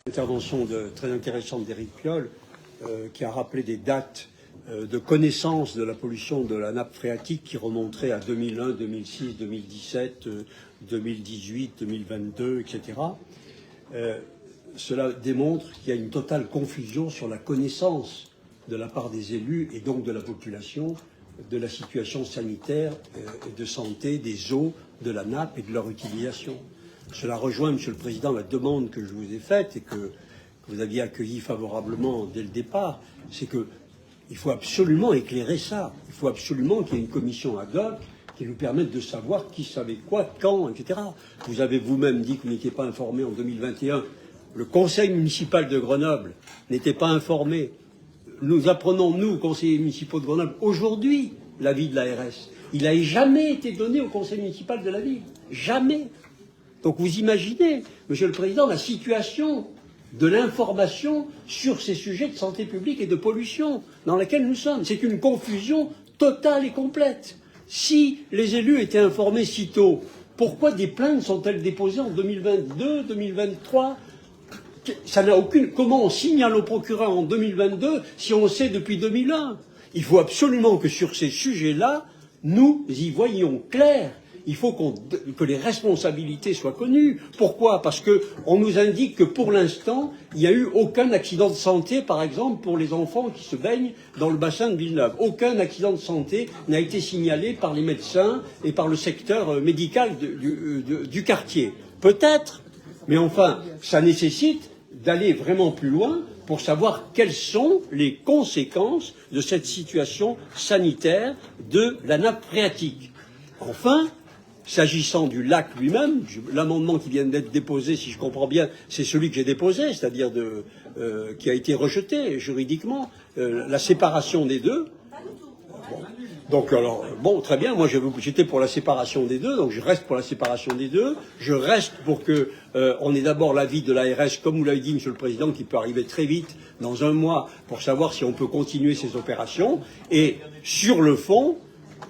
Intervention très intéressante d'Éric Piolle, qui a rappelé des dates de connaissance de la pollution de la nappe phréatique qui remonteraient à 2001, 2006, 2017, 2018, 2022, etc. Cela démontre qu'il y a une totale confusion sur la connaissance de la part des élus et donc de la population de la situation sanitaire et de santé des eaux, de la nappe et de leur utilisation. Cela rejoint, Monsieur le Président, la demande que je vous ai faite et que vous aviez accueillie favorablement dès le départ, c'est qu'il faut absolument éclairer ça. Il faut absolument qu'il y ait une commission ad hoc qui nous permette de savoir qui savait quoi, quand, etc. Vous avez vous-même dit que vous n'étiez pas informé en 2021. Le conseil municipal de Grenoble n'était pas informé. Nous apprenons, nous, conseillers municipaux de Grenoble, aujourd'hui, l'avis de l'ARS. Il n'a jamais été donné au conseil municipal de la ville. Jamais. Donc vous imaginez, Monsieur le Président, la situation de l'information sur ces sujets de santé publique et de pollution dans laquelle nous sommes. C'est une confusion totale et complète. Si les élus étaient informés si tôt, pourquoi des plaintes sont-elles déposées en 2022, 2023 ? Ça n'a aucune. Comment on signale au procureur en 2022 si on sait depuis 2001 ? Il faut absolument que sur ces sujets-là, nous y voyions clair. Il faut que les responsabilités soient connues. Pourquoi ? Parce qu'on nous indique que pour l'instant, il n'y a eu aucun accident de santé, par exemple, pour les enfants qui se baignent dans le bassin de Villeneuve. Aucun accident de santé n'a été signalé par les médecins et par le secteur médical du quartier. Peut-être, mais enfin, ça nécessite d'aller vraiment plus loin pour savoir quelles sont les conséquences de cette situation sanitaire de la nappe phréatique. Enfin, s'agissant du lac lui-même, l'amendement qui vient d'être déposé, si je comprends bien, c'est celui que j'ai déposé, c'est-à-dire qui a été rejeté juridiquement, la séparation des deux. Bon. Donc alors, bon, très bien, moi j'étais pour la séparation des deux, donc je reste pour la séparation des deux. Je reste pour que on ait d'abord l'avis de l'ARS, comme vous l'avez dit, Monsieur le Président, qui peut arriver très vite, dans un mois, pour savoir si on peut continuer ces opérations. Et sur le fond,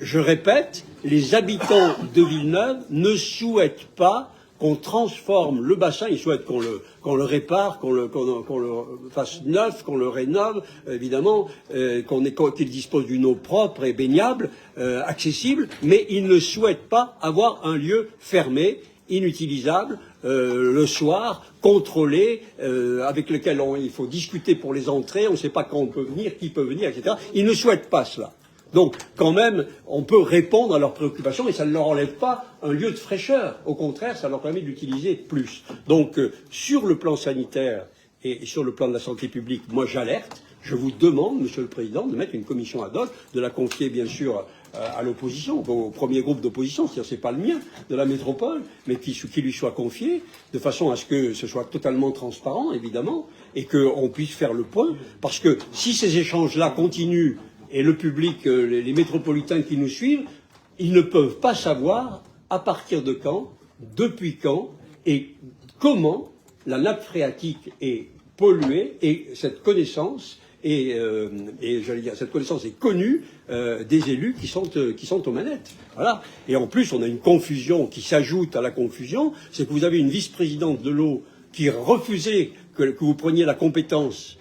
je répète, les habitants de Villeneuve ne souhaitent pas qu'on transforme le bassin, ils souhaitent qu'on le répare, qu'on le fasse neuf, qu'on le rénove, évidemment, qu'il dispose d'une eau propre et baignable, accessible, mais ils ne souhaitent pas avoir un lieu fermé, inutilisable, le soir, contrôlé, avec lequel il faut discuter pour les entrées, on ne sait pas quand on peut venir, qui peut venir, etc. Ils ne souhaitent pas cela. Donc, quand même, on peut répondre à leurs préoccupations et ça ne leur enlève pas un lieu de fraîcheur. Au contraire, ça leur permet d'utiliser plus. Donc, sur le plan sanitaire et sur le plan de la santé publique, moi j'alerte. Je vous demande, Monsieur le Président, de mettre une commission ad hoc, de la confier bien sûr à l'opposition, au premier groupe d'opposition, c'est-à-dire c'est pas le mien, de la métropole, mais qui lui soit confié, de façon à ce que ce soit totalement transparent, évidemment, et qu'on puisse faire le point. Parce que si ces échanges-là continuent, et le public, les métropolitains qui nous suivent, ils ne peuvent pas savoir à partir de quand, depuis quand et comment la nappe phréatique est polluée et cette connaissance cette connaissance est connue des élus qui sont aux manettes. Voilà. Et en plus, on a une confusion qui s'ajoute à la confusion, c'est que vous avez une vice-présidente de l'eau qui refusait que vous preniez la compétence.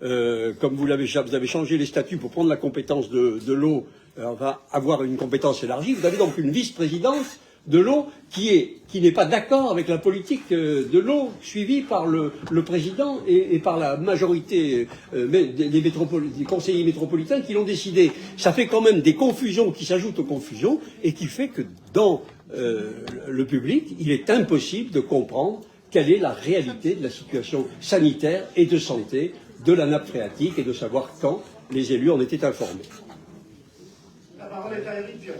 Comme vous avez changé les statuts pour prendre la compétence de l'eau, on va avoir une compétence élargie. Vous avez donc une vice-présidence de l'eau qui n'est pas d'accord avec la politique de l'eau suivie par le président et par la majorité des conseillers métropolitains qui l'ont décidé. Ça fait quand même des confusions qui s'ajoutent aux confusions et qui fait que dans le public, il est impossible de comprendre quelle est la réalité de la situation sanitaire et de santé de la nappe phréatique et de savoir quand les élus en étaient informés. La parole est à Éric Piolle.